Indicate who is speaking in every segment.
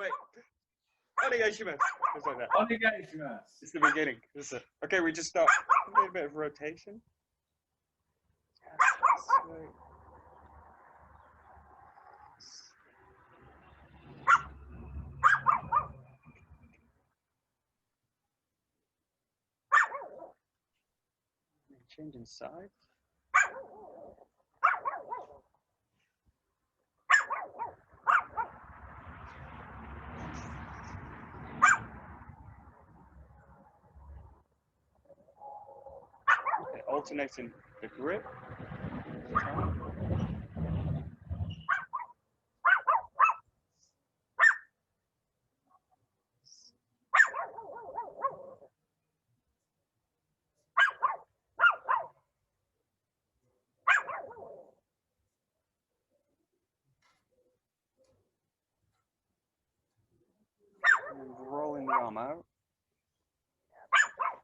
Speaker 1: Wait. Onegaishimasu. Just like that.
Speaker 2: Onegaishimasu.
Speaker 1: It's the beginning. Okay, we just start a bit of rotation. Changing sides. Okay, alternating the grip. And rolling the arm out.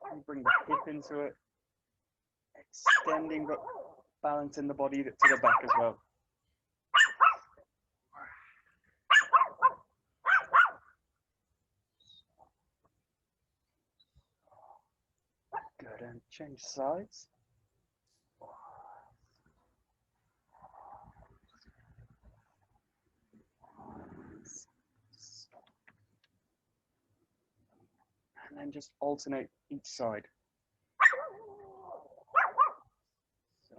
Speaker 1: And bring the hip into it. Extending, but balancing the body to the back as well. Good, and change sides. And then just alternate each side. So.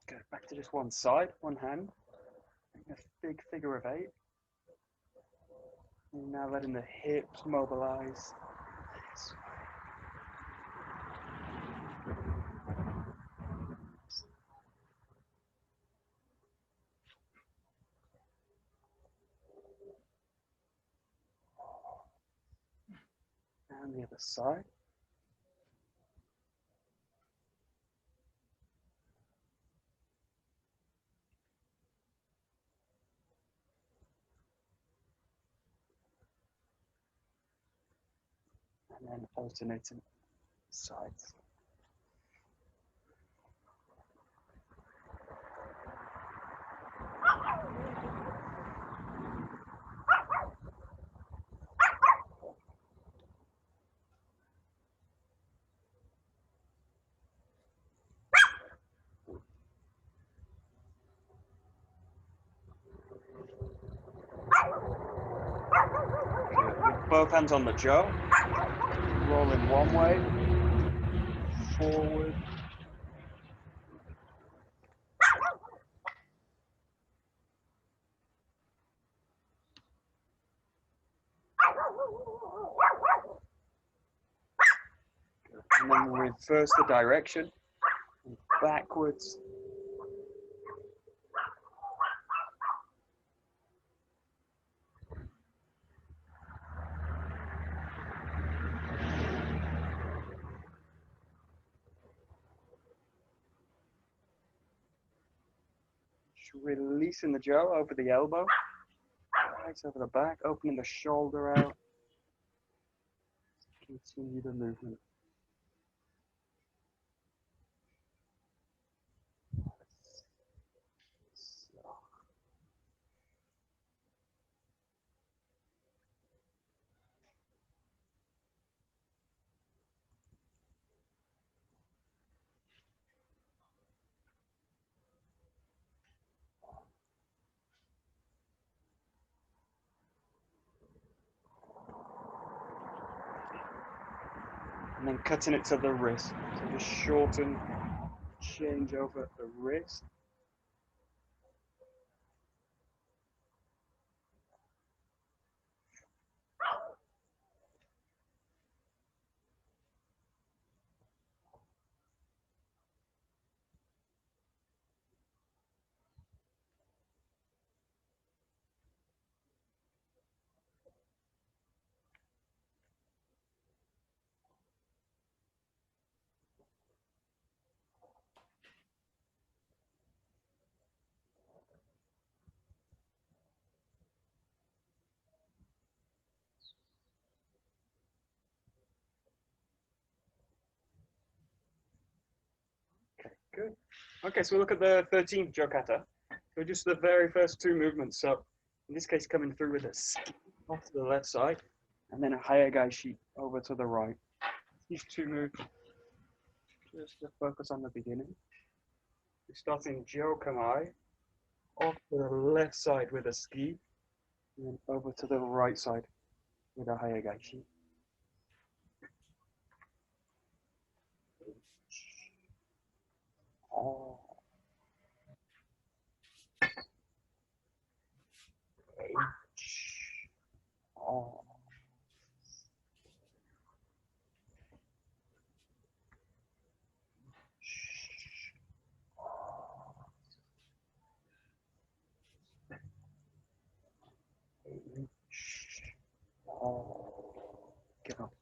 Speaker 1: Good, back to just one side, one hand. A big figure of 8. And now letting the hips mobilize. And the other side. And then alternating sides. With both hands on the jaw. Rolling one way, forward. And then reverse the direction, backwards. Releasing the jaw over the elbow, legs over the back, opening the shoulder out. Continue the movement. And then cutting it to the wrist. So just shorten, change over the wrist. Okay, so we look at the 13th Kata. So just the very first two movements. So in this case, coming through with a ski off to the left side, and then a Hayagaishi over to the right. These two moves, just to focus on the beginning. We're starting Jokamai, off to the left side with a ski, and then over to the right side with a Hayagaishi. Oh. Oh. Oh. Get up.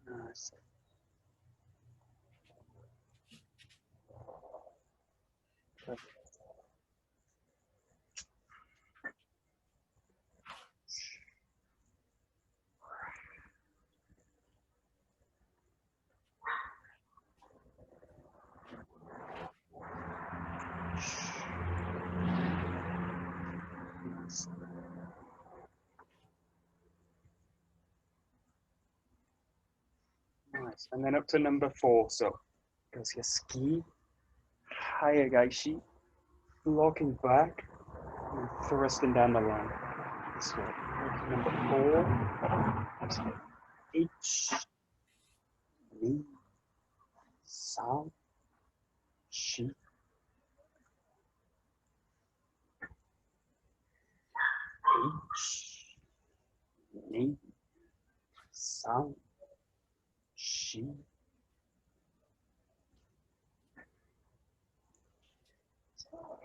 Speaker 1: Nice. Nice. And then up to number 4. So goes your ski, Hayagaishi, blocking back, and thrusting down the line. This way. Number 4. H, ni, san, shi. H, ni, san, shi.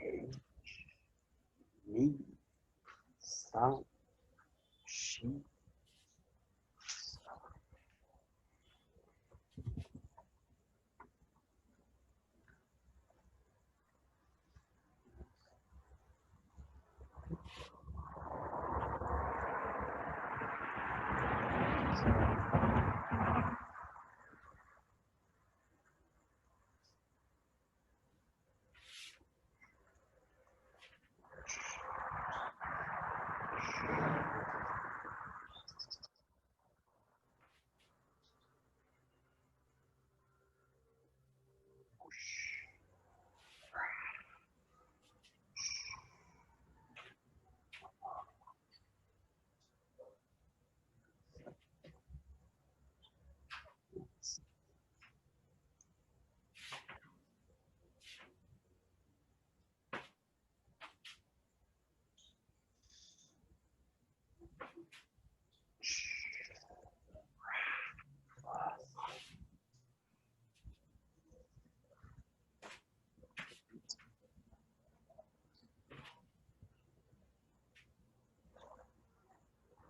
Speaker 1: H, ni, san, shi.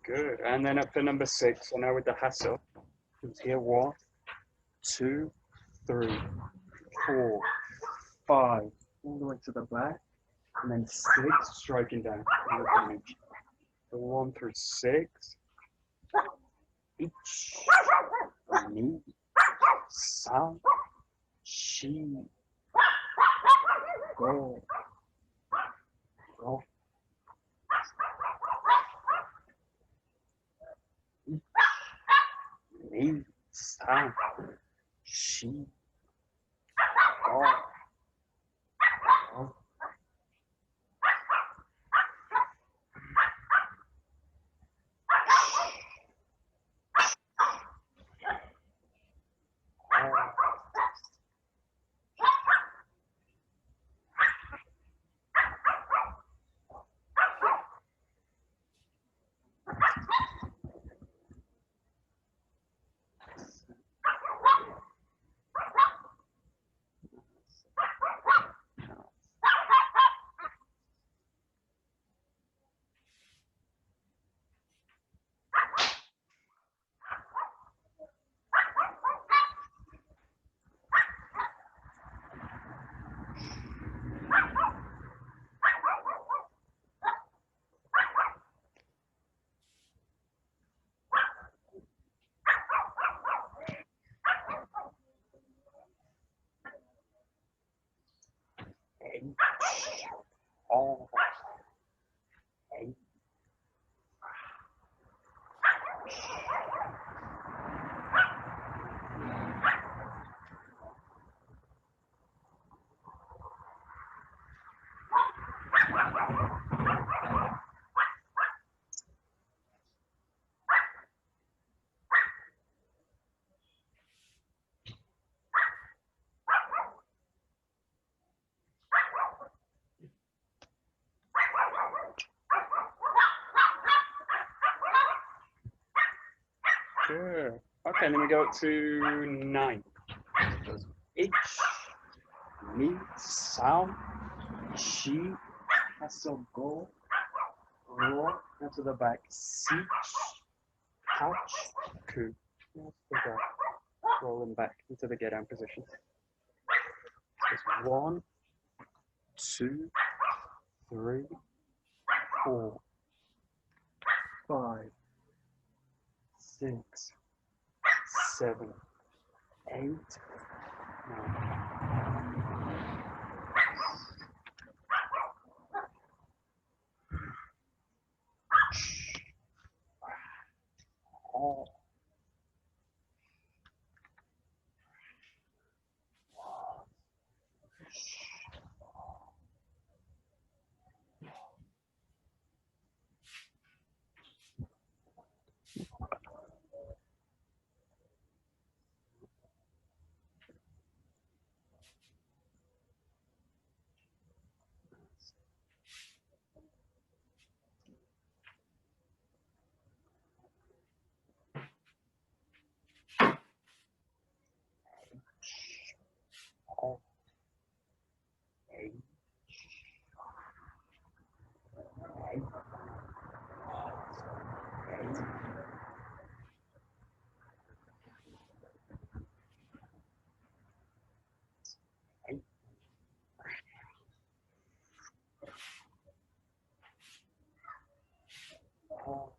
Speaker 1: Good. And then up to number 6. So now with the hustle. Here 1, 2, 3, 4, 5. All the way to the back. And then 6, striking down. So 1 through 6. Each. Ni. San. Shi. Go. Go. Ni. San. Shi. Go. Go. all, 8, Good. Okay, then we go up to 9. Ich, mi, sao, she, hasogo, ro, and to the back, sich, hach, ku. Rolling back into the get down position. Just 1, 2, 3, 4, 5, 6, 7, 8, 9. Oh. Oh. 8, 8, 8. Oh.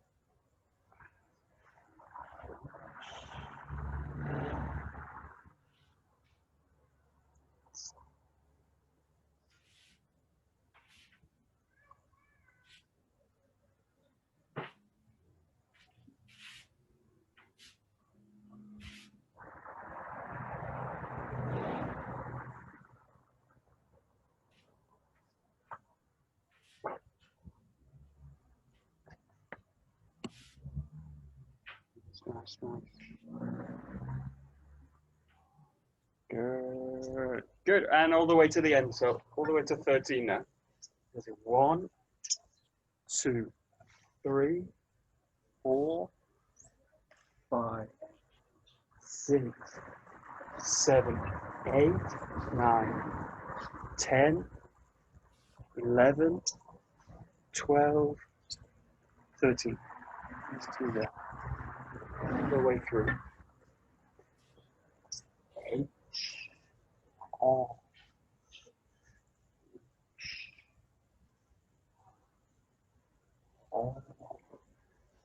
Speaker 1: Nice, nice. Good. Good. And all the way to the end. So all the way to 13 now. Is it 1, 2, 3, 4, 5, 6, 7, 8, 9, 10, 11, 12, 13. There's 2 there. All the way through. H, O, O,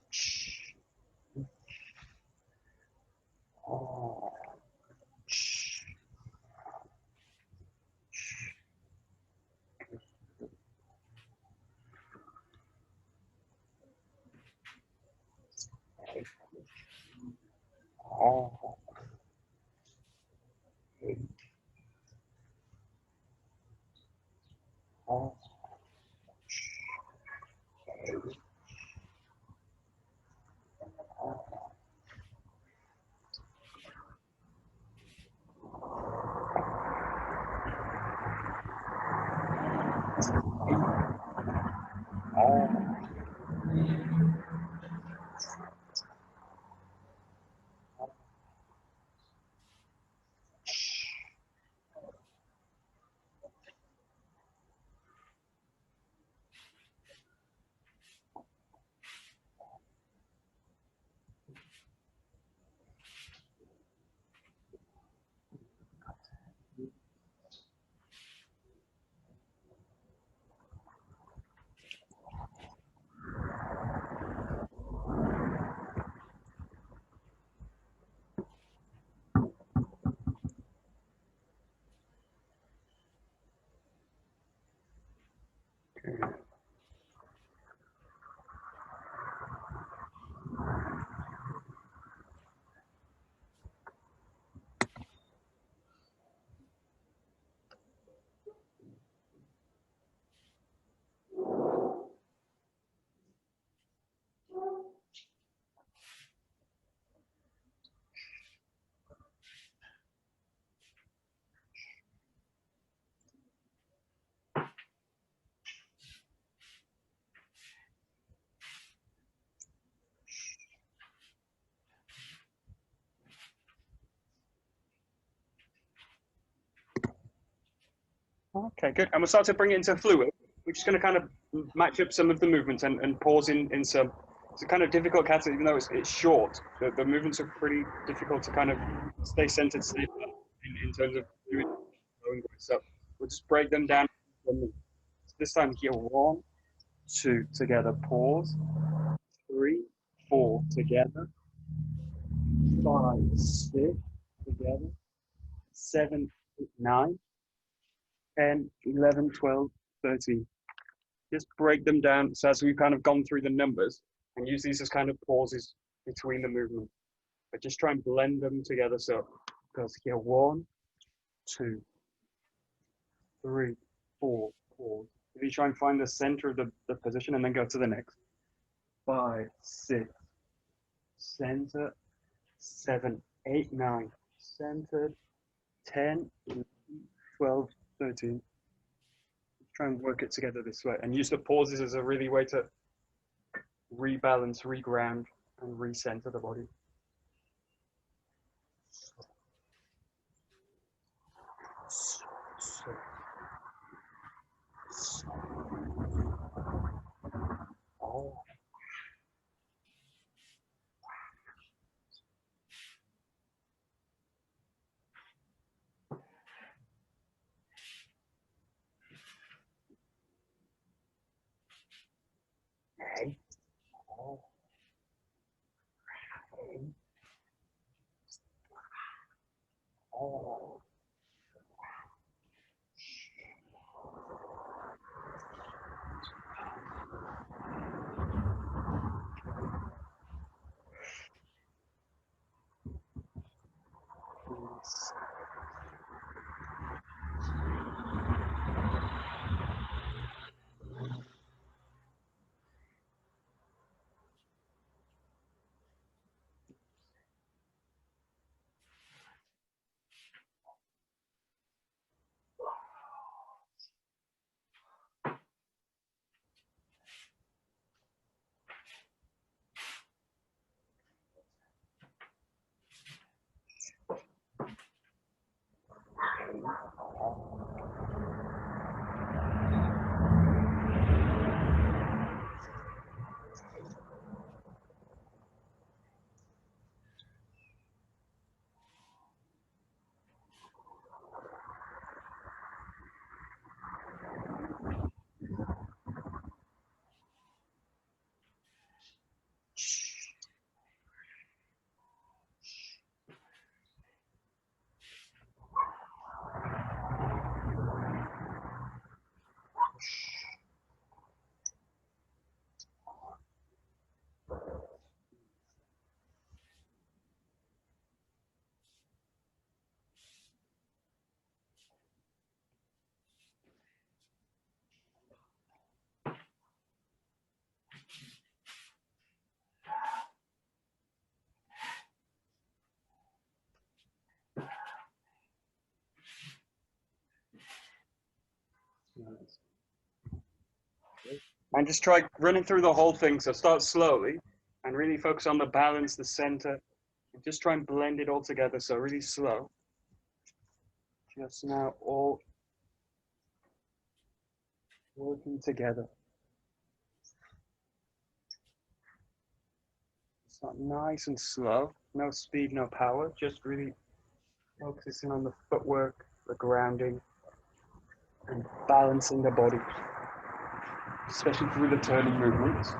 Speaker 1: Ch, O, Ch, O, H, O, Okay, good. And we'll start to bring it into fluid. We're just going to kind of match up some of the movements and pause in some. It's a kind of difficult kata, even though it's short. The movements are pretty difficult to kind of stay centered, stay in terms of doing. So we'll just break them down. This time here, 1, 2 together, pause. 3, 4 together. 5, 6 together. 7, 8, 9. 10, 11, 12, 13. Just break them down so as we've kind of gone through the numbers and use these as kind of pauses between the movement. But just try and blend them together. So it goes here, 1, 2, 3, 4, pause. If you try and find the center of the position and then go to the next. 5, 6, center, 7, 8, 9, centered, 10, 11, 12, 13. Try and work it together this way and use the pauses as a really way to rebalance, reground, and recenter the body. Oh. Hey. Oh. Hey. Oh. Yes. And just try running through the whole thing. So start slowly and really focus on the balance, the center, and just try and blend it all together. So really slow. Just now all working together. Start nice and slow. No speed, no power. Just really focusing on the footwork, the grounding, and balancing the body, especially through the turning movements.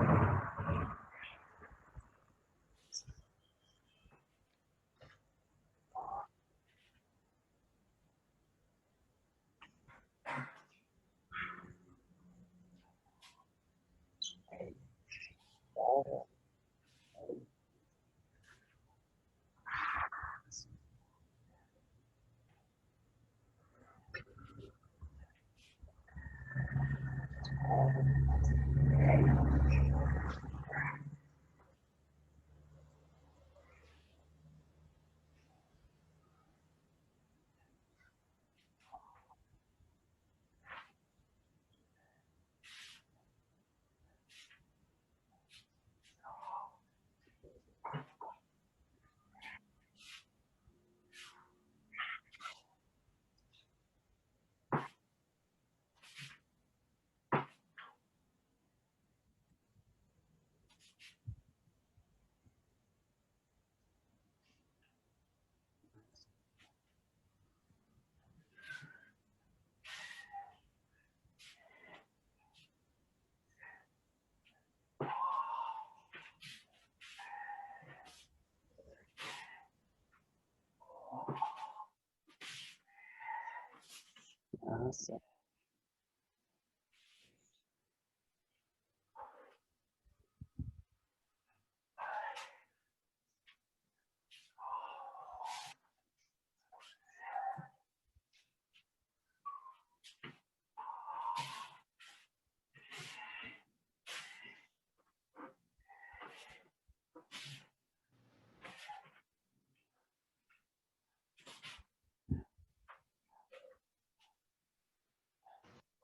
Speaker 1: Awesome.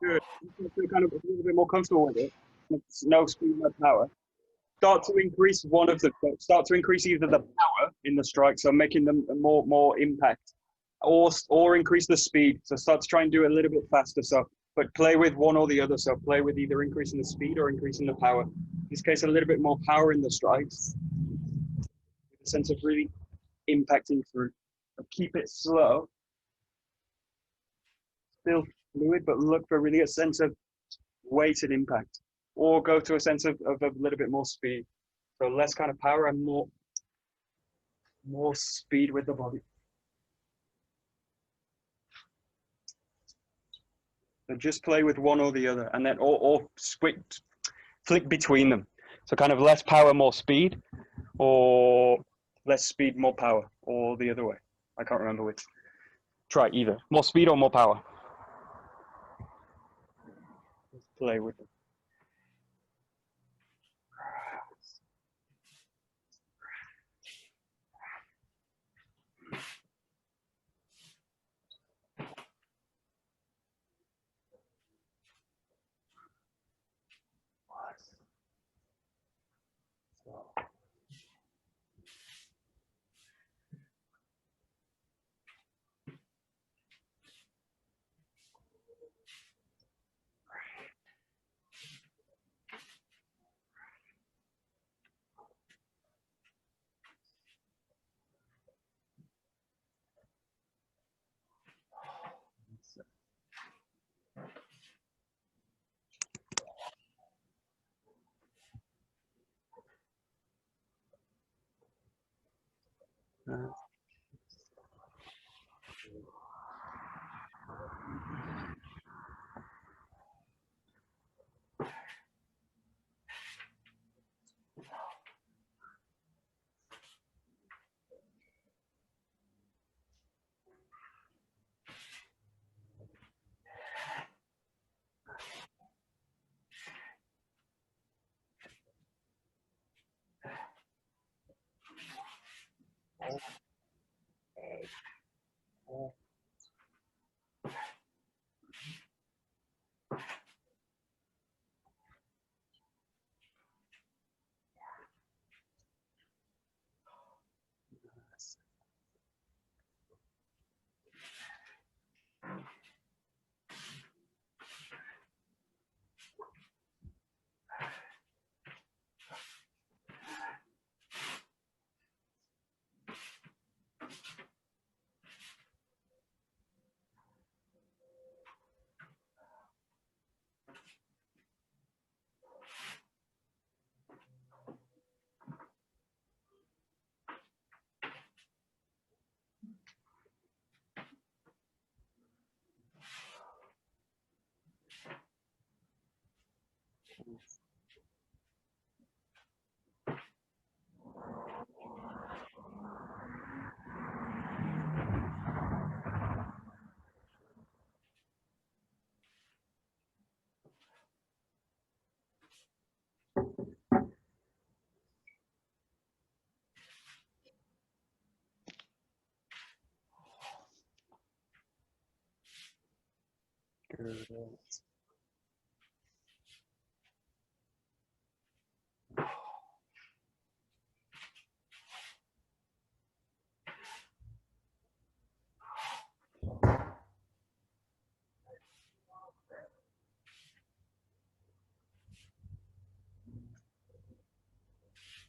Speaker 1: Good. You feel kind of a little bit more comfortable with it. It's no speed, no power. Start to increase one of the. Start to increase either the power in the strike, so making them more impact, or increase the speed. So start to try and do it a little bit faster. So, but play with one or the other. So play with either increasing the speed or increasing the power. In this case, a little bit more power in the strikes, with a sense of really impacting through. But keep it slow, still fluid, but look for really a sense of weight and impact, or go to a sense of a little bit more speed. So less kind of power and more speed with the body. So just play with one or the other, and then or flick between them. So kind of less power, more speed, or less speed, more power, or the other way. I can't remember which. Try either. More speed or more power. Just play with them.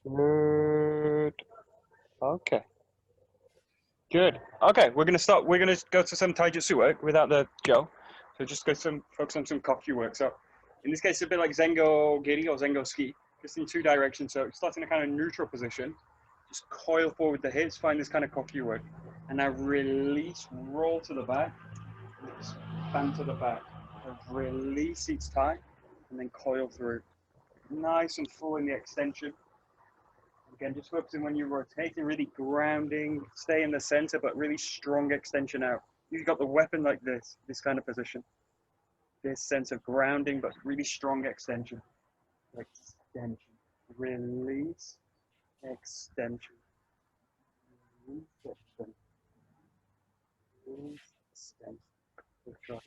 Speaker 1: Good. Okay. Good. Okay, we're gonna start. We're gonna go to some taijutsu work without the Joe. So just focus on some kokyu work. So in this case, it's a bit like Zengo Giri or Zengo Ski, just in two directions. So start in a kind of neutral position, just coil forward the hips, find this kind of kokyu work, and now release, roll to the back, band to the back. Release each time, and then coil through. Nice and full in the extension. Again, just focusing when you're rotating, really grounding, stay in the center, but really strong extension out. You've got the weapon like this kind of position. This sense of grounding, but really strong extension. Extension. Release. Extension. Release. Extension. Release. Extension. Good job.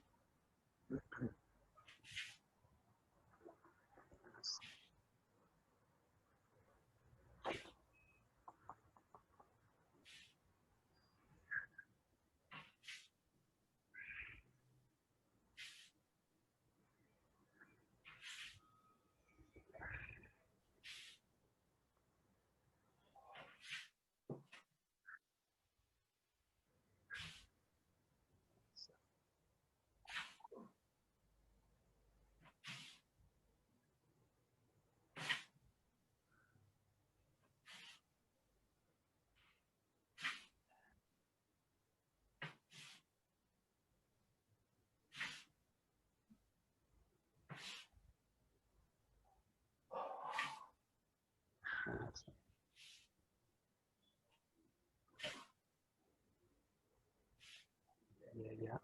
Speaker 1: Yeah.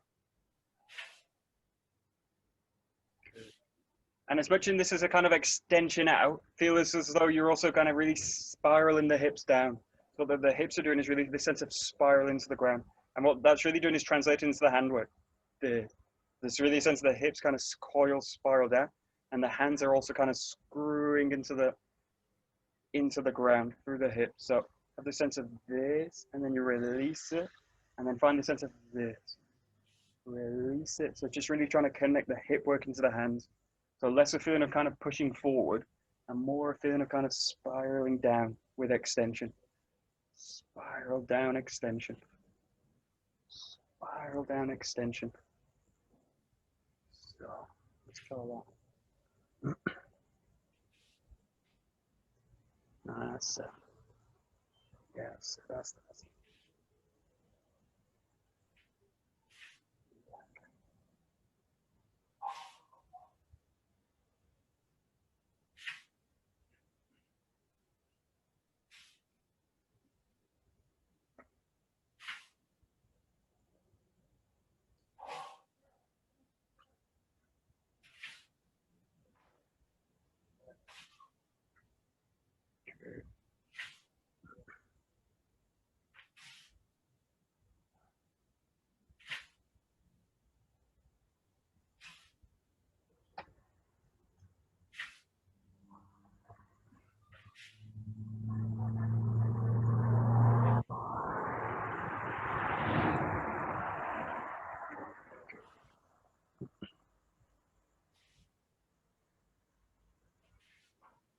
Speaker 1: Good. And as much in this as a kind of extension out, feel as though you're also kind of really spiraling the hips down. So what the hips are doing is really this sense of spiral into the ground. And what that's really doing is translating into the handwork. There's really a sense of the hips kind of coil, spiral down, and the hands are also kind of screwing into the ground through the hips. So have the sense of this, and then you release it, and then find the sense of this. Release it. So just really trying to connect the hip work into the hands. So less a feeling of kind of pushing forward, and more a feeling of kind of spiraling down with extension. Spiral down, extension. Spiral down, extension. So let's go that. That's it. Yes, that's.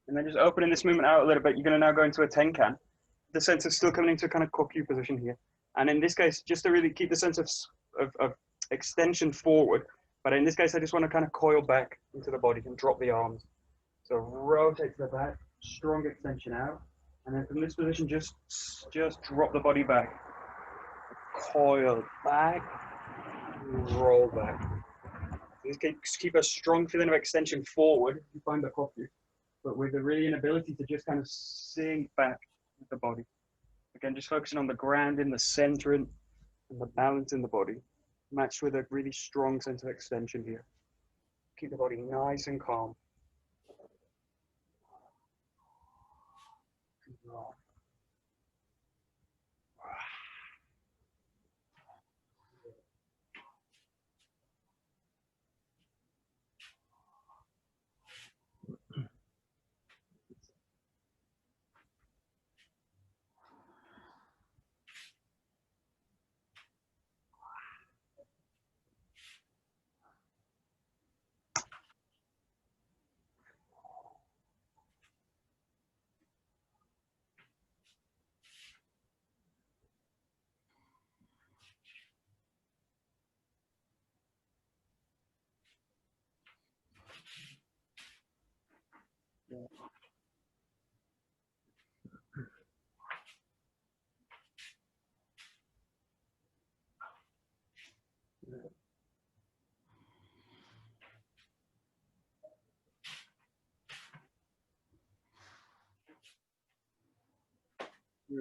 Speaker 1: And then just opening this movement out a little bit, you're going to now go into a tenkan. The sense of still coming into a kind of kokyu position here. And in this case, just to really keep the sense of extension forward. But in this case, I just want to kind of coil back into the body and drop the arms. So rotate to the back, strong extension out. And then from this position, just drop the body back. Coil back, roll back. Just keep a strong feeling of extension forward. You find the kokyu, but with a really inability to just kind of sink back with the body. Again, just focusing on the ground in the center and the balance in the body, matched with a really strong sense of extension here. Keep the body nice and calm.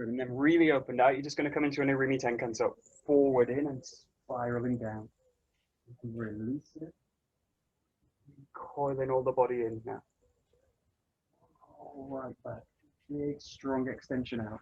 Speaker 1: Good. And then really opened out, you're just going to come into an Irimi Tenkan, so forward in and spiraling down. You can release it. Coiling all the body in now. All right back. Big, strong extension out.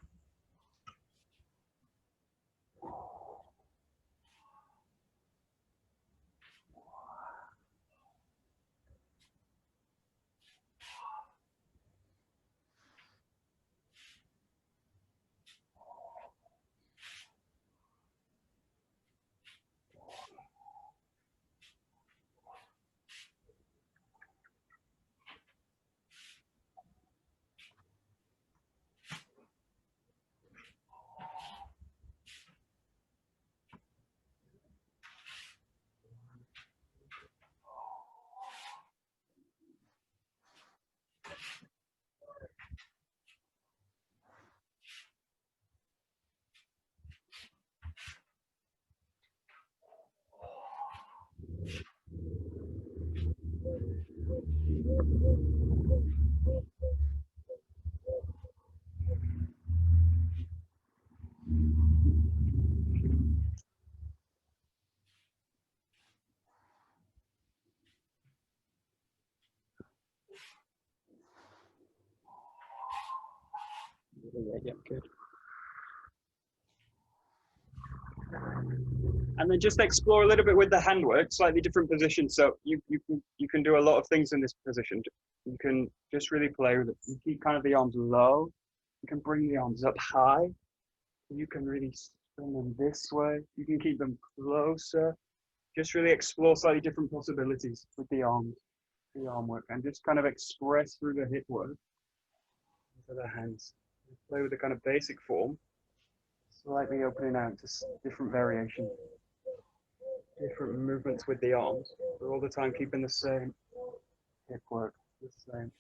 Speaker 1: Yeah, good. And then just explore a little bit with the handwork, slightly different positions. So you can do a lot of things in this position. You can just really play with it. You keep kind of the arms low. You can bring the arms up high. You can really spin them this way. You can keep them closer. Just really explore slightly different possibilities with the arms, the arm work, and just kind of express through the hip work into the hands. Play with the kind of basic form, slightly opening out to different variations, different movements with the arms, but all the time keeping the same hip work, the same.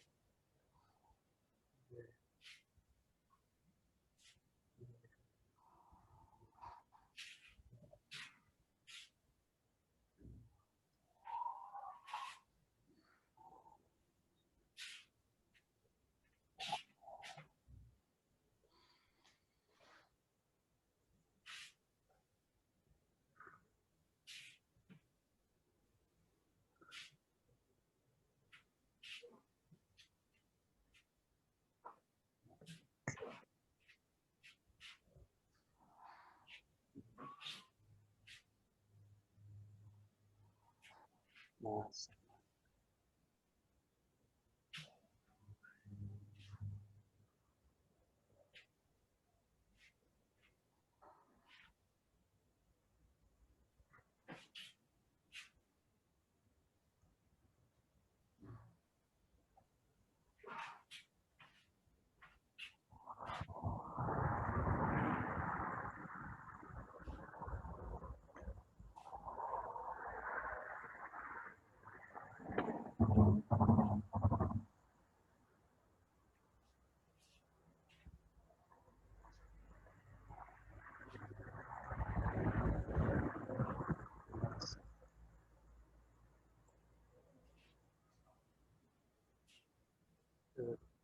Speaker 1: Nice.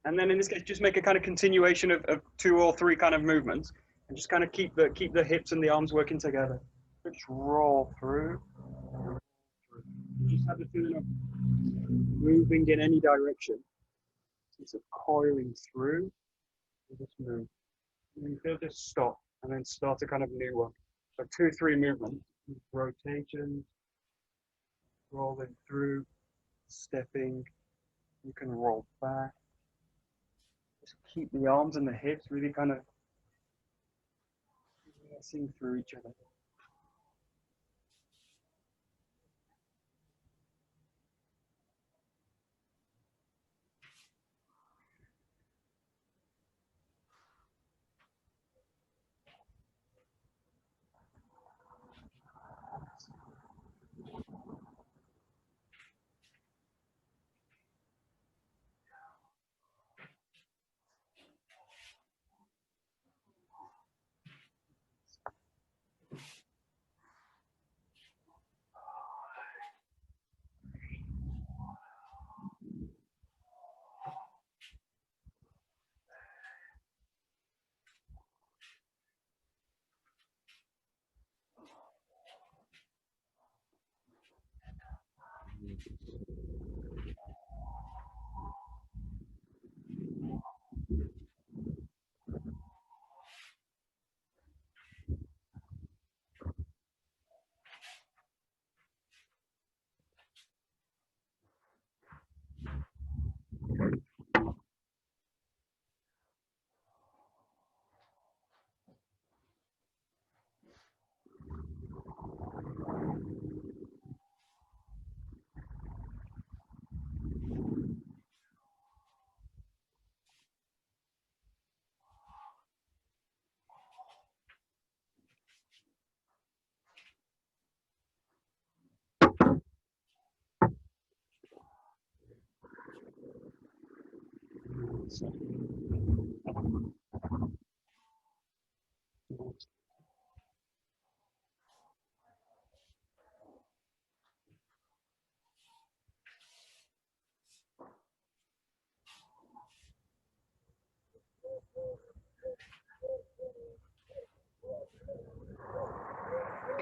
Speaker 1: And then in this case, just make a kind of continuation of 2 or 3 kind of movements, and just kind of keep the hips and the arms working together. Just roll through. You just have the feeling of moving in any direction. It's a coiling through. You just move. And you feel just stop, and then start a kind of new one. So 2, 3 movements, rotations, rolling through, stepping. You can roll back. Just keep the arms and the hips really kind of passing through each other.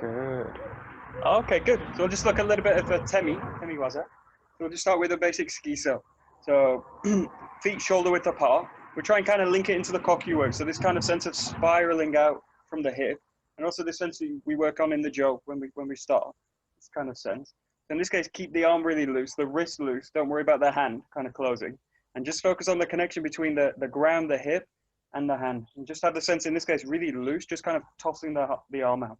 Speaker 1: Good. Okay, good. So we'll just look a little bit at the Atemi Waza. So we'll just start with the basic ski so. So feet shoulder width apart. We try and kind of link it into the koku work. So this kind of sense of spiraling out from the hip, and also this sense that we work on in the Dojo when we start. This kind of sense. In this case, keep the arm really loose, the wrist loose. Don't worry about the hand kind of closing, and just focus on the connection between the ground, the hip, and the hand. And just have the sense in this case really loose, just kind of tossing the arm out.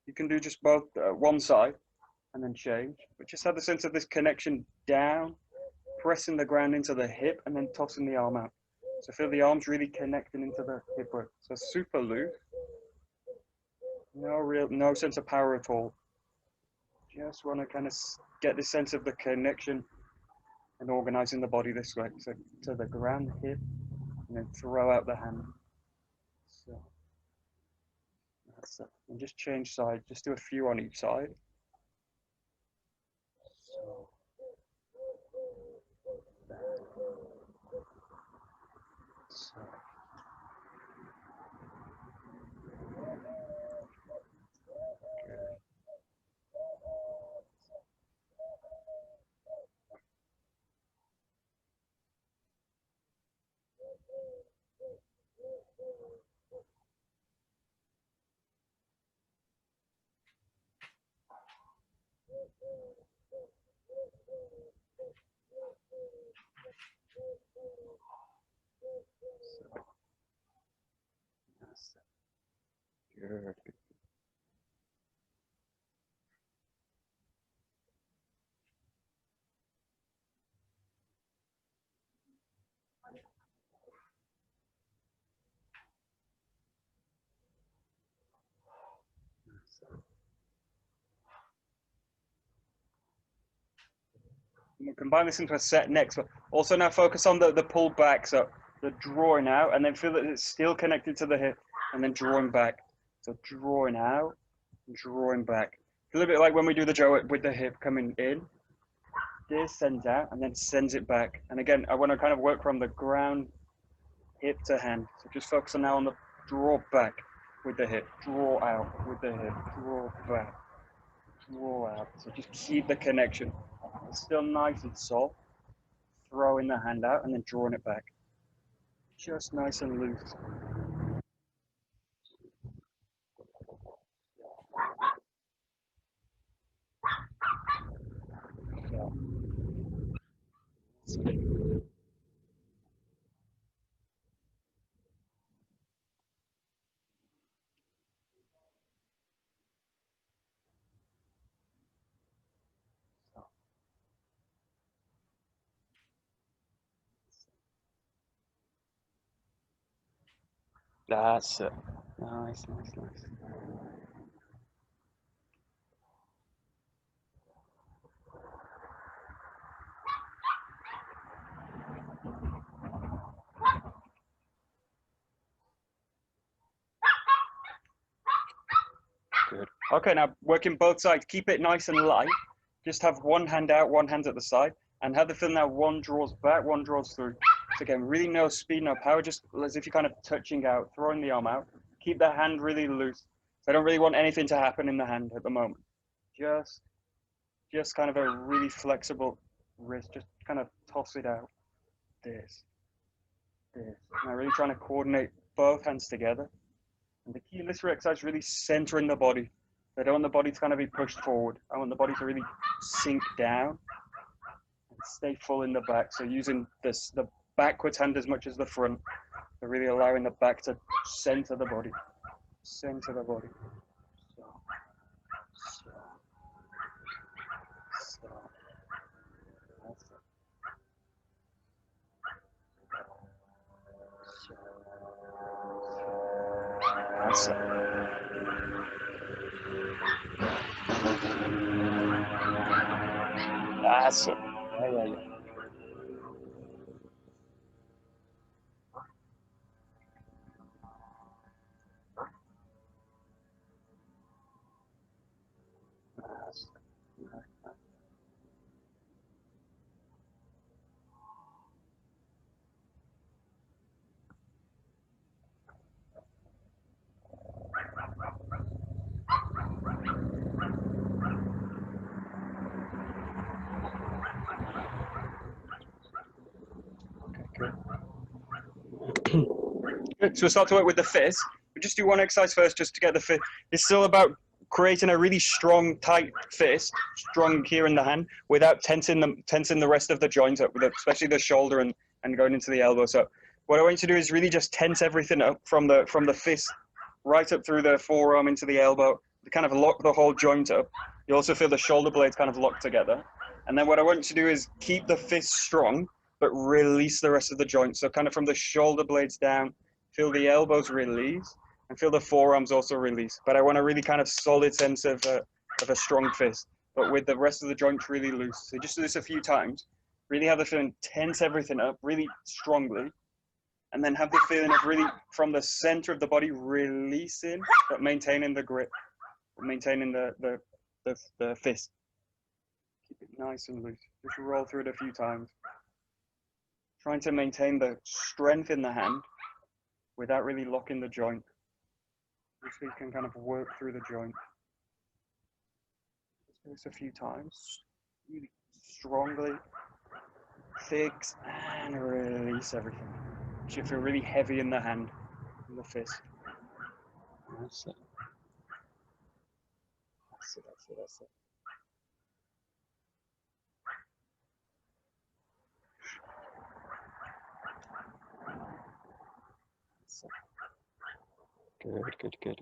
Speaker 1: You can do just both one side and then change, but just have the sense of this connection down, pressing the ground into the hip and then tossing the arm out. So feel the arms really connecting into the hip work. So super loose, no sense of power at all. Just want to kind of get this sense of the connection and organizing the body this way. So to the ground, the hip, and then throw out the hand. So that's it. And just change side, just do a few on each side. So. Good. We'll combine this into a set next, but also now focus on the pull back, so the drawing out, and then feel that it's still connected to the hip, and then drawing back. So drawing out, drawing back. A little bit like when we do the Dojo with the hip coming in. This sends out, and then sends it back. And again, I want to kind of work from the ground, hip to hand. So just focus on now on the draw back with the hip, draw out with the hip, draw back, draw out. So just keep the connection. It's still nice and soft. Throwing the hand out and then drawing it back. Just nice and loose. That's it. Nice, nice, nice. Good. Okay, now working both sides. Keep it nice and light. Just have one hand out, one hand at the side, and have the feel now one draws back, one draws through. So again, really no speed, no power, just as if you're kind of touching out, throwing the arm out. Keep the hand really loose. So I don't really want anything to happen in the hand at the moment. Just kind of a really flexible wrist. Just kind of toss it out. This. Now really trying to coordinate both hands together. And the key in this exercise is really centering the body. I don't want the body to kind of be pushed forward. I want the body to really sink down and stay full in the back. So using the backwards hand as much as the front. So really allowing the back to center the body. Center the body. That's it. That's it. Yeah. Good. So we'll start to work with the fist. We just do one exercise first just to get the fist. It's still about creating a really strong, tight fist, strong here in the hand, without tensing the rest of the joints up, especially the shoulder and going into the elbow. So what I want you to do is really just tense everything up from the fist right up through the forearm into the elbow, to kind of lock the whole joint up. You also feel the shoulder blades kind of locked together. And then what I want you to do is keep the fist strong, but release the rest of the joints. So kind of from the shoulder blades down, feel the elbows release, and feel the forearms also release. But I want a really kind of solid sense of a strong fist, but with the rest of the joints really loose. So just do this a few times. Really have the feeling, tense everything up really strongly, and then have the feeling of really from the center of the body releasing, but maintaining the grip, maintaining the fist. Keep it nice and loose. Just roll through it a few times. Trying to maintain the strength in the hand without really locking the joint. Just so you can kind of work through the joint. Just do this a few times. Really strongly. Fix and release everything. You should feel really heavy in the hand, in the fist. That's it. That's it, that's it, that's it. Good, good, good.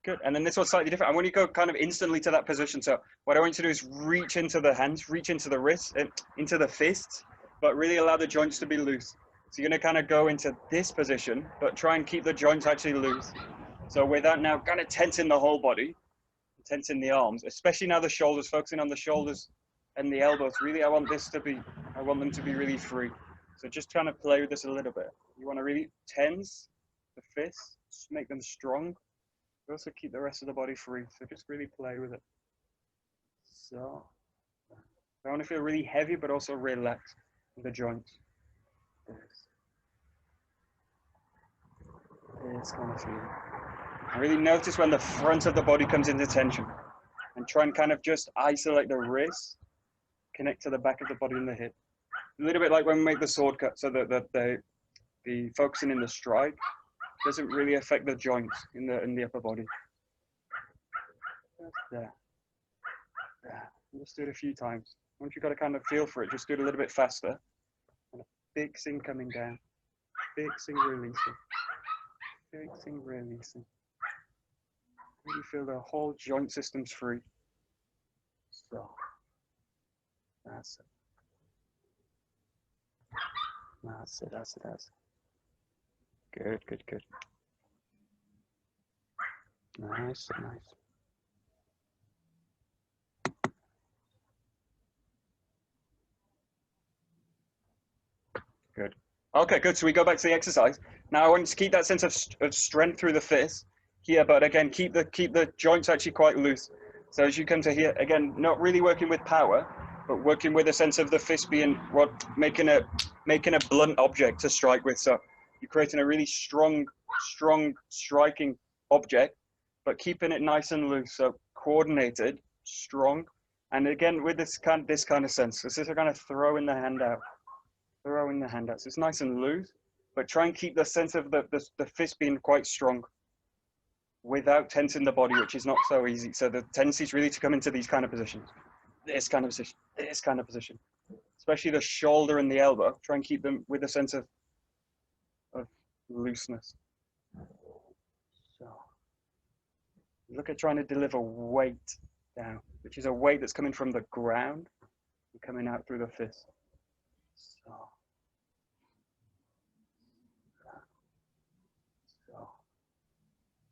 Speaker 1: Good. And then this one's slightly different. I want you to go kind of instantly to that position. So what I want you to do is reach into the hands, reach into the wrists, into the fists, but really allow the joints to be loose. So you're going to kind of go into this position, but try and keep the joints actually loose. So without now kind of tensing the whole body, tensing the arms, especially now the shoulders, focusing on the shoulders and the elbows. Really, I want them to be really free. So just trying to play with this a little bit. You want to really tense the fists, just make them strong. But also keep the rest of the body free. So just really play with it. So I want to feel really heavy, but also relaxed in the joints. This kind of feeling. And really notice when the front of the body comes into tension. And try and kind of just isolate the wrist, connect to the back of the body and the hip. A little bit like when we make the sword cut, so that the focusing in the strike doesn't really affect the joints in the upper body. There. There. Just do it a few times. Once you've got a kind of feel for it, just do it a little bit faster. And a fixing coming down. Fixing, releasing. Fixing, releasing. Really feel the whole joint system's free. So that's it. That's it, that's it, that's it. Good, good, good. Nice, nice. Good. Okay, good. So we go back to the exercise. Now I want you to keep that sense of strength through the fist here, but again, keep the joints actually quite loose. So as you come to here, again, not really working with power, but working with a sense of the fist being making a blunt object to strike with. So you're creating a really strong striking object, but keeping it nice and loose. So coordinated, strong, and again with this kind of sense. So this is kind of throwing the hand out. Throwing the hand out. So it's nice and loose, but try and keep the sense of the fist being quite strong without tensing the body, which is not so easy. So the tendency is really to come into these kind of positions. This kind of position. This kind of position. Especially the shoulder and the elbow. Try and keep them with a sense of looseness. So look at trying to deliver weight down, which is a weight that's coming from the ground and coming out through the fist. So.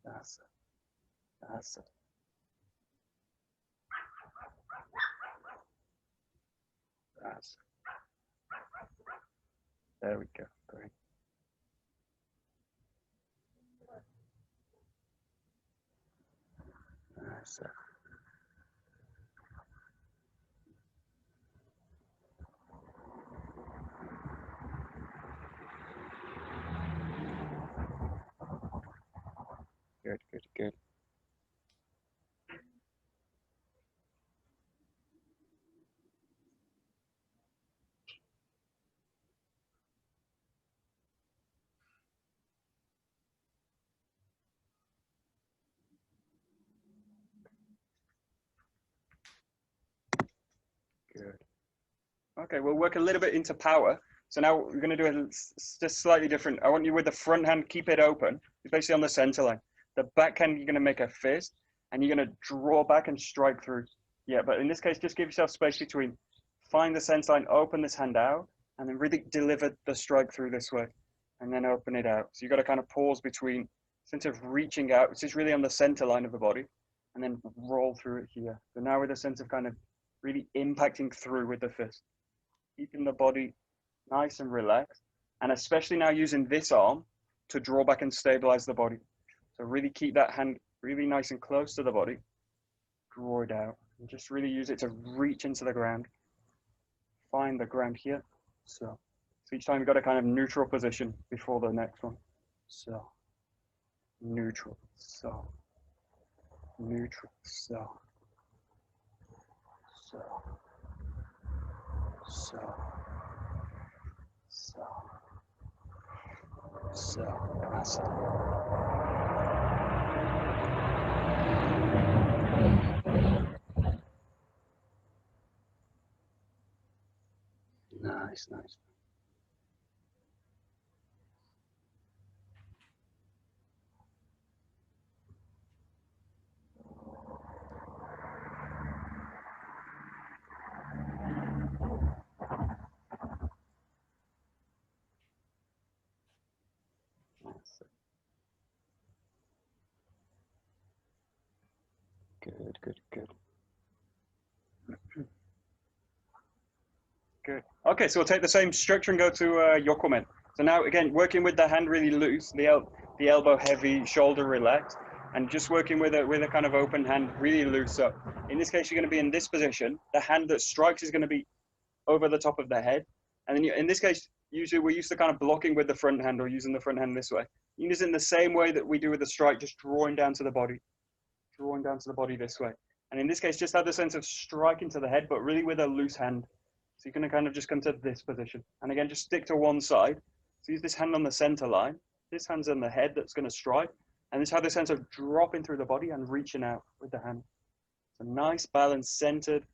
Speaker 1: That's it. That's it. That's it. There we go. Great. That's it. Good, good, good. Okay, we'll work a little bit into power. So now we're going to do it just slightly different. I want you with the front hand, keep it open. It's basically on the center line. The back hand, you're going to make a fist, and you're going to draw back and strike through. Yeah, but in this case, just give yourself space between. Find the center line, open this hand out, and then really deliver the strike through this way, and then open it out. So you've got to kind of pause between, sense of reaching out, which is really on the center line of the body, and then roll through it here. So now with a sense of kind of really impacting through with the fist, keeping the body nice and relaxed, and especially now using this arm to draw back and stabilize the body. So really keep that hand really nice and close to the body, draw it out, and just really use it to reach into the ground. Find the ground here. So each time you've got a kind of neutral position before the next one. So neutral, so neutral, so that's it. Nice. Good. Okay, so we'll take the same structure and go to Yokomen. So now, again, working with the hand really loose, the elbow heavy, shoulder relaxed, and just working with a kind of open hand really loose. So in this case, you're going to be in this position. The hand that strikes is going to be over the top of the head. And then in this case, usually we're used to kind of blocking with the front hand or using the front hand this way. You can use it in the same way that we do with the strike, just drawing down to the body this way. And in this case, just have the sense of striking to the head, but really with a loose hand. So you're going to kind of just come to this position. And again, just stick to one side. So use this hand on the center line. This hand's on the head that's going to strike. And just have the sense of dropping through the body and reaching out with the hand. So nice balance, centered,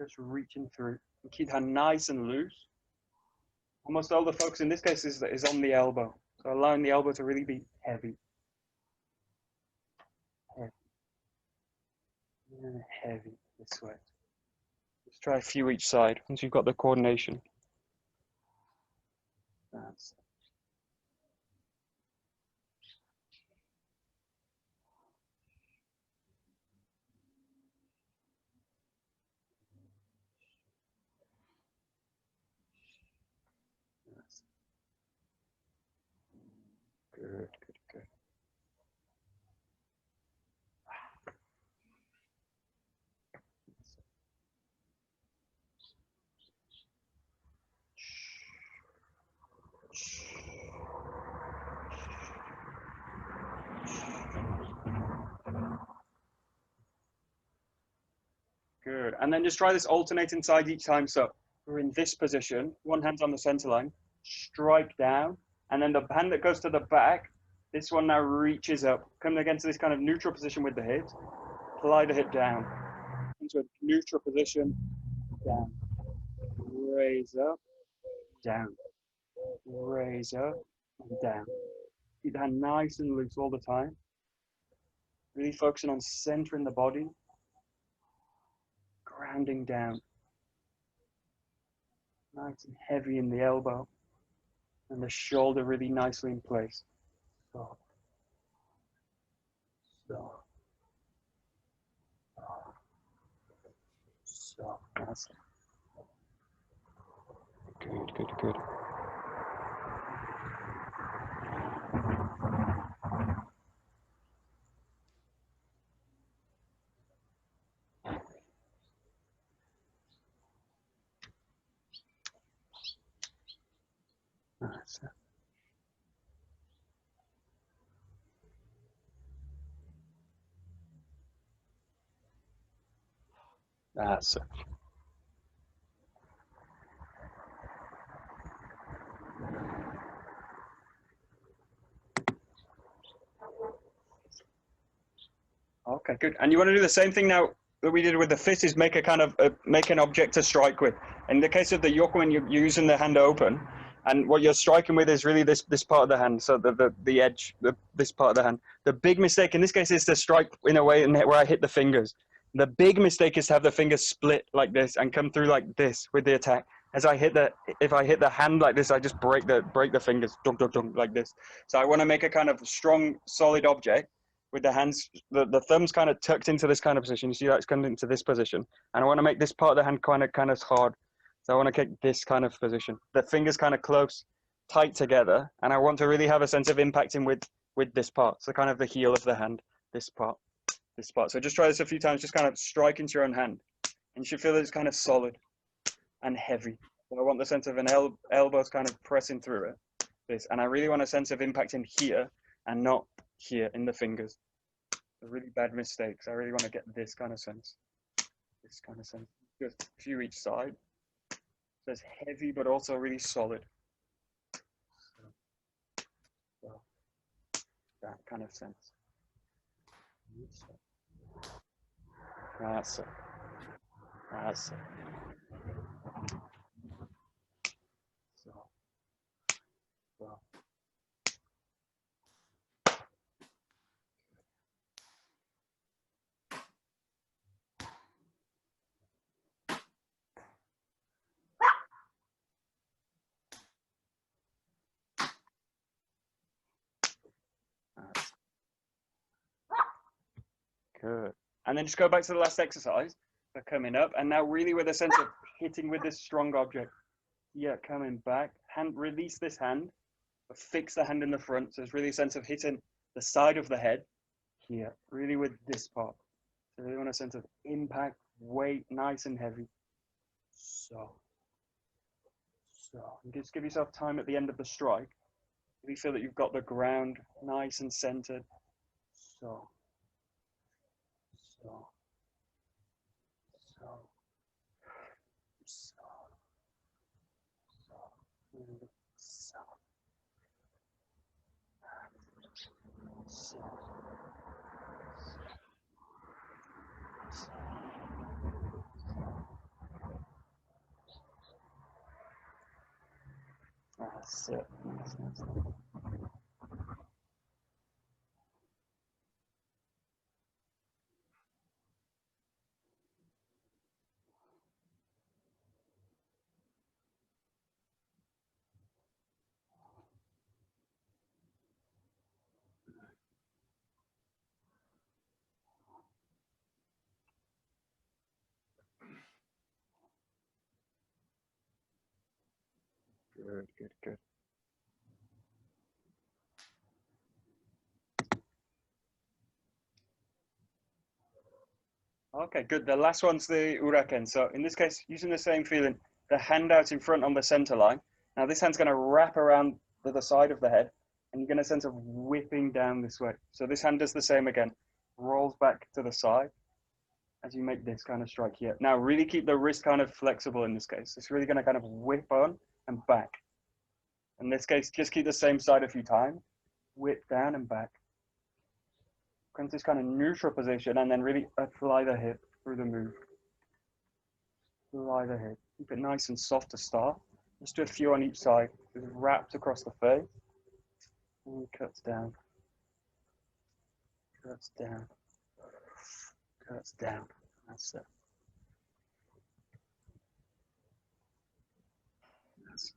Speaker 1: just reaching through. And keep the hand nice and loose. Almost all the focus in this case is on the elbow. So allowing the elbow to really be heavy. Heavy this way. Let's try a few each side once you've got the coordination. That's good. Good. And then just try this alternating side each time. So we're in this position, one hand's on the center line, strike down, and then the hand that goes to the back, this one now reaches up, coming against this kind of neutral position with the hips, apply the hip down, into a neutral position, down, raise up, down, raise up, and down. Keep the hand nice and loose all the time. Really focusing on centering the body, grounding down. Nice and heavy in the elbow, and the shoulder really nicely in place. So, that's it. Good. That's it. That's it. Okay, good. And you want to do the same thing now that we did with the fist is make a kind of make an object to strike with. In the case of the yoke-when, you're using the hand open, and what you're striking with is really this part of the hand, so the edge, this part of the hand. The big mistake in this case is to strike in a way where I hit the fingers. The big mistake is to have the fingers split like this and come through like this with the attack. As I hit if I hit the hand like this, I just break the fingers, dunk, dunk, dunk, like this. So I want to make a kind of strong, solid object with the hands, the thumbs kind of tucked into this kind of position. You see that it's coming into this position. And I want to make this part of the hand kind of hard. So I want to kick this kind of position. The fingers kind of close, tight together. And I want to really have a sense of impacting with this part. So kind of the heel of the hand, this part. So just try this a few times, just kind of strike into your own hand. And you should feel that it's kind of solid and heavy. So I want the sense of an elbows kind of pressing through it. And I really want a sense of impact in here and not here in the fingers. A really bad mistakes. I really want to get this kind of sense. This kind of sense. Just a few each side. So it's heavy but also really solid. So that kind of sense. That's it. That's it. So. Good. And then just go back to the last exercise for coming up. And now really with a sense of hitting with this strong object. Yeah, coming back. Hand, release this hand, but fix the hand in the front. So it's really a sense of hitting the side of the head here, really with this part. So really want a sense of impact, weight, nice and heavy. So. And just give yourself time at the end of the strike. Really feel that you've got the ground nice and centered. So. That's it. Good. Okay, good. The last one's the uraken. So in this case, using the same feeling, the hand out in front on the center line. Now this hand's going to wrap around to the side of the head, and you're going to sense of whipping down this way. So this hand does the same again, rolls back to the side as you make this kind of strike here. Now really keep the wrist kind of flexible in this case. It's really going to kind of whip on and back. In this case, just keep the same side a few times, whip down and back. Come to this kind of neutral position and then really fly the hip through the move. Fly the hip. Keep it nice and soft to start. Just do a few on each side. Just wrapped across the face. And cuts down. Cuts down. Cuts down. That's it. That's it.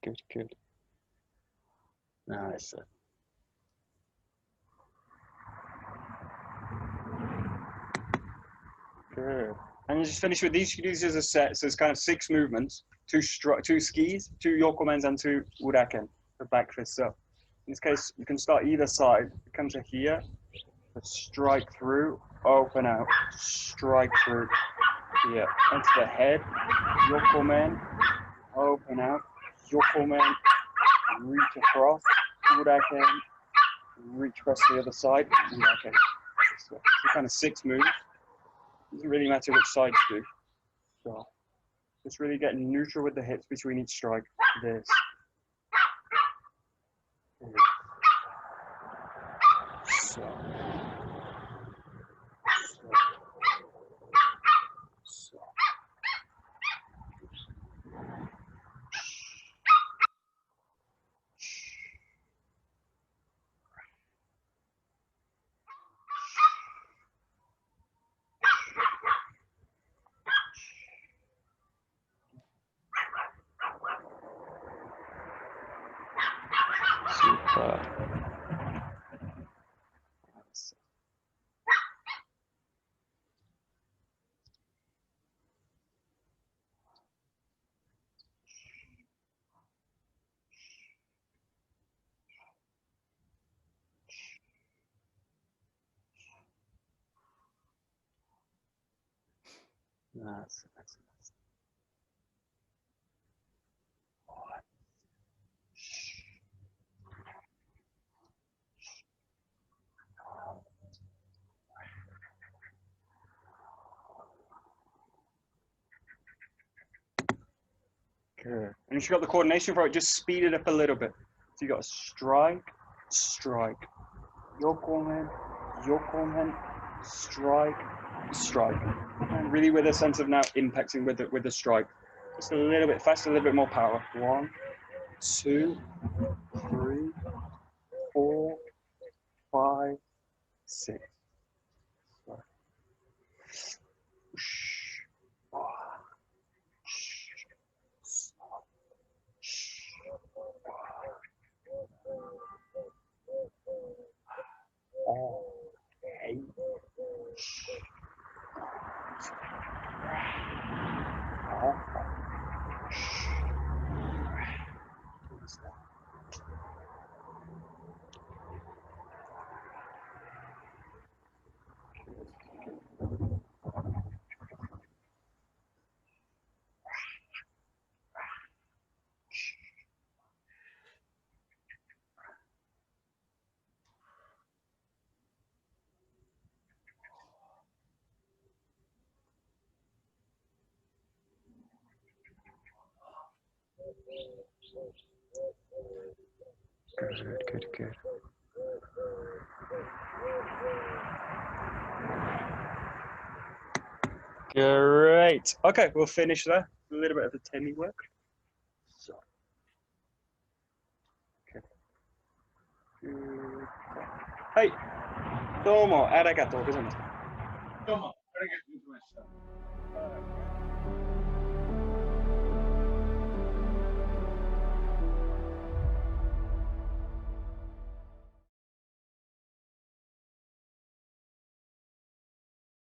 Speaker 1: Good. Good. Nice. Good. And you just finish with these. You can use as a set. So it's kind of 6 movements: 2 skis, 2 yokomens, and 2 uraken, the back fists up. In this case, you can start either side. You come to here, strike through, open out, strike through. Here, onto the head, yokomen, open out, yokomen, reach across, uraken, reach across the other side, uraken. So kind of 6 moves. Doesn't really matter which side you do. So just really getting neutral with the hips between each strike. This. So. Super. Nice. Good. And if you got the coordination for it, just speed it up a little bit. So you got a strike, strike, yokomen, yokomen, strike, strike. And really with a sense of now impacting with the strike. Just a little bit faster, a little bit more power. 1, 2, 3, 4, 5, 6. Okay. Good. Great. Okay, we'll finish there. A little bit of the Atemi work. So. Okay. Hey, どうもありがとうございました。
Speaker 2: どうもありがとうございました。